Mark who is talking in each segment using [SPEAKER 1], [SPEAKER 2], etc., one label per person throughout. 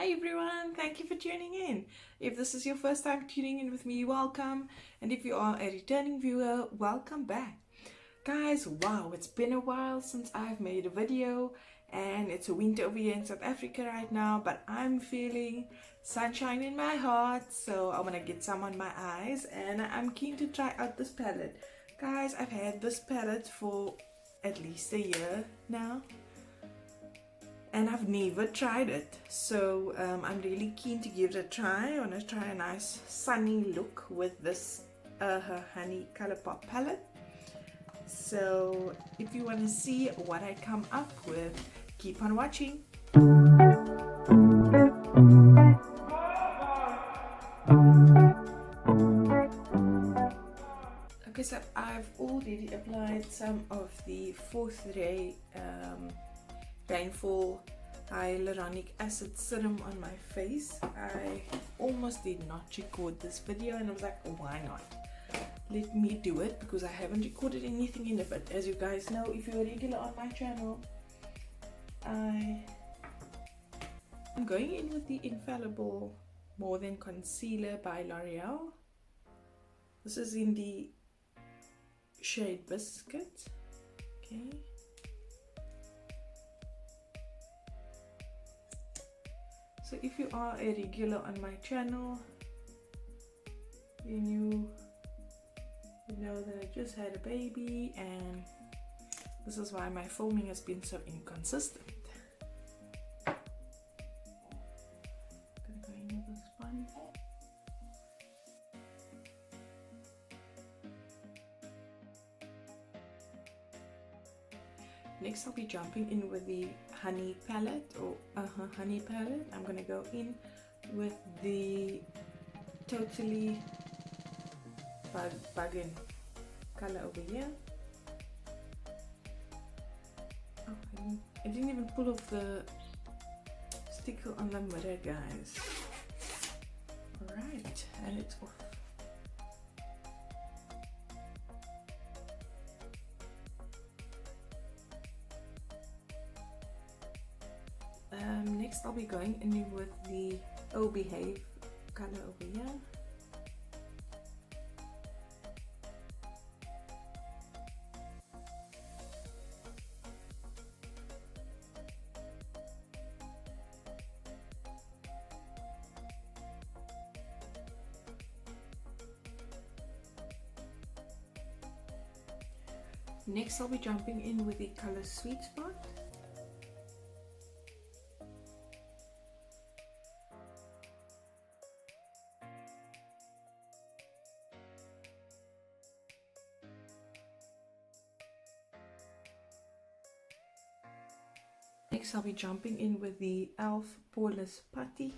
[SPEAKER 1] Hi everyone, thank you for tuning in. If this is your first time tuning in with me, welcome. And if you are a returning viewer, welcome back. Guys, wow, it's been a while since I've made a video, and it's a winter over here in South Africa right now, but I'm feeling sunshine in my heart, so I want to get some on my eyes, and I'm keen to try out this palette. Guys, I've had this palette for at least a year now, and I've never tried it, so I'm really keen to give it a try. I want to try a nice sunny look with this Huh Honey Colourpop palette. So if you want to see what I come up with, keep on watching. Okay, so I've already applied some of the 4th Ray Rainfall Hyaluronic Acid Serum on my face. I almost did not record this video, and I was like, why not? Let me do it, because I haven't recorded anything in it. But as you guys know, if you're a regular on my channel, I'm going in with the Infallible More Than Concealer by L'Oreal. This is in the shade Biscuit. Okay. So if you are a regular on my channel, then you know that I just had a baby, and this is why my filming has been so inconsistent. Gonna go in with this one. Next I'll be jumping in with the Honey palette, or Huh Honey palette. I'm gonna go in with the Totally Buggin color over here. Oh, I didn't even pull off the sticker on the mirror, guys. Alright, and it's off. Next I'll be going in with the Oh Behave color over here. Next I'll be jumping in with the color Sweet Spot. Next I'll be jumping in with the e.l.f. Poreless Putty.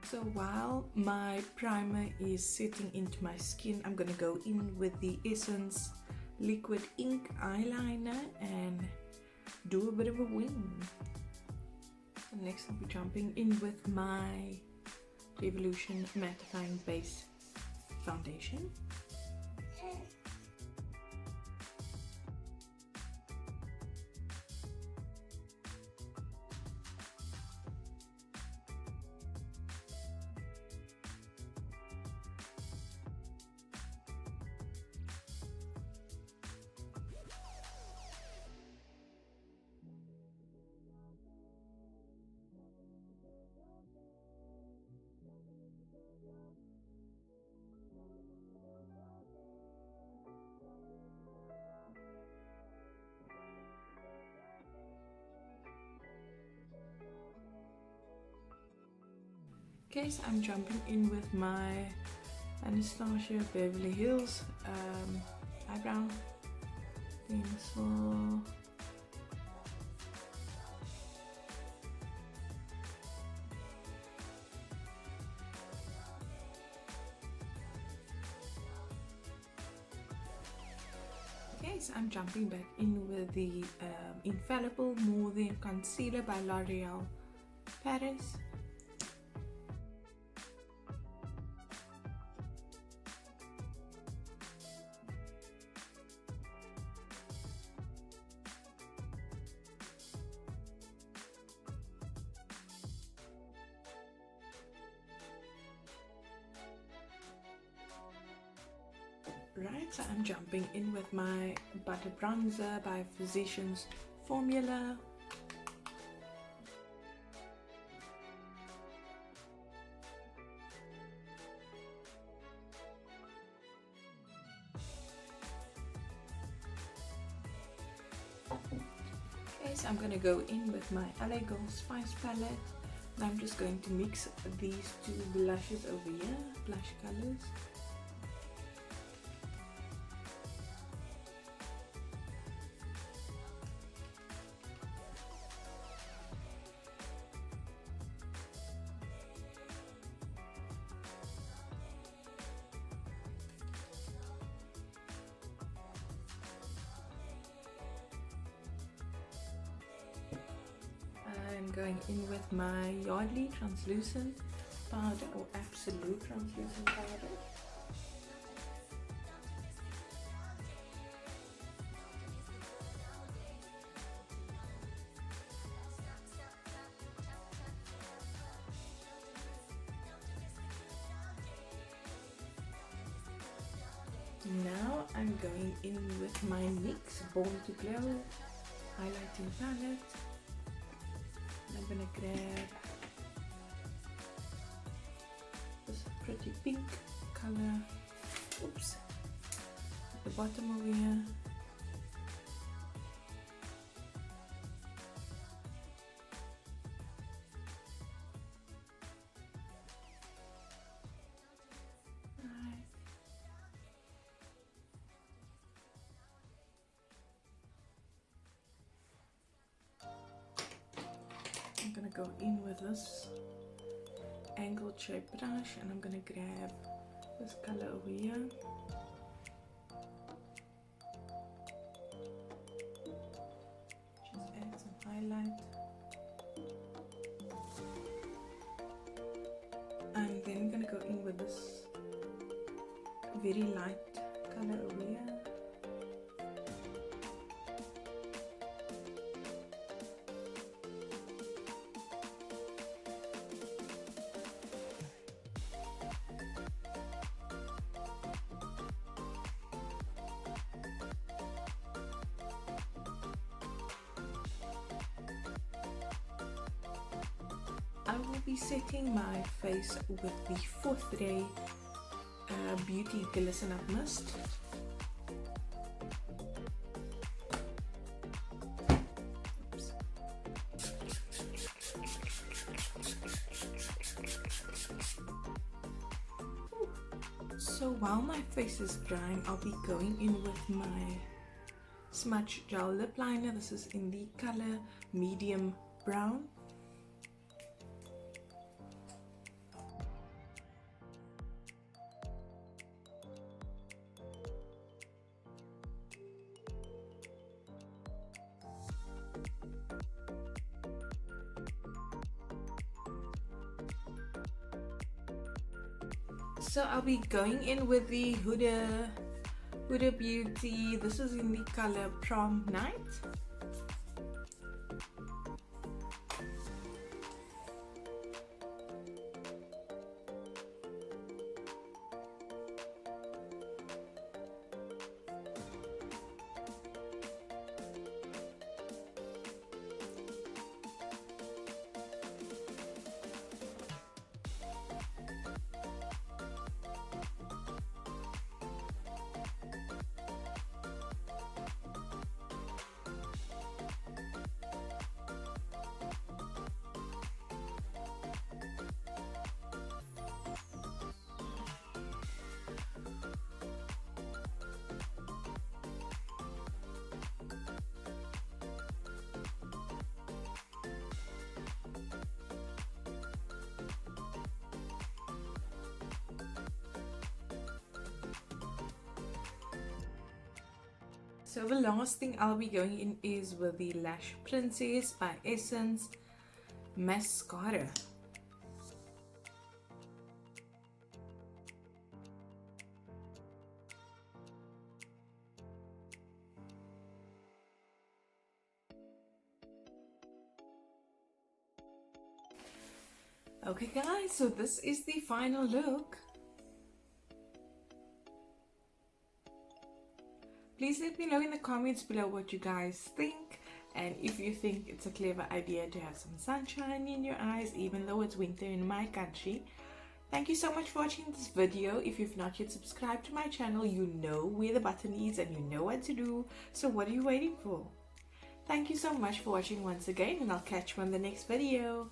[SPEAKER 1] So while my primer is setting into my skin, I'm gonna go in with the Essence Liquid Ink Eyeliner and do a bit of a wing. And next I'll be jumping in with my Revolution Mattifying Base Foundation. Okay, so I'm jumping in with my Anastasia Beverly Hills eyebrow pencil. Okay, so I'm jumping back in with the Infallible More Than Concealer by L'Oreal Paris. Right, so I'm jumping in with my Butter Bronzer by Physicians Formula. Okay, so I'm going to go in with my LA Gold Spice palette. And I'm just going to mix these two blushes over here, blush colors. I'm going in with my Yardley translucent powder or absolute translucent powder. Now I'm going in with my NYX Born to Glow highlighting palette. I'm gonna grab this pretty pink color, oops, at the bottom over here. I'm gonna go in with this angled shape brush and I'm gonna grab this color over here. Just add some highlight. And then I'm gonna go in with this very light color over here. I will be setting my face with the 4th Day Beauty Glisten Up Mist. Oops. So while my face is drying, I'll be going in with my Smudge Gel Lip Liner. This is in the color Medium Brown. So I'll be going in with the Huda Beauty. This is in the color Prom Night. So the last thing I'll be going in is with the Lash Princess by Essence mascara. Okay guys, so this is the final look. Please let me know in the comments below what you guys think, and if you think it's a clever idea to have some sunshine in your eyes even though it's winter in my country. Thank you so much for watching this video. If you've not yet subscribed to my channel, you know where the button is and you know what to do, so what are you waiting for? Thank you so much for watching once again, and I'll catch you on the next video.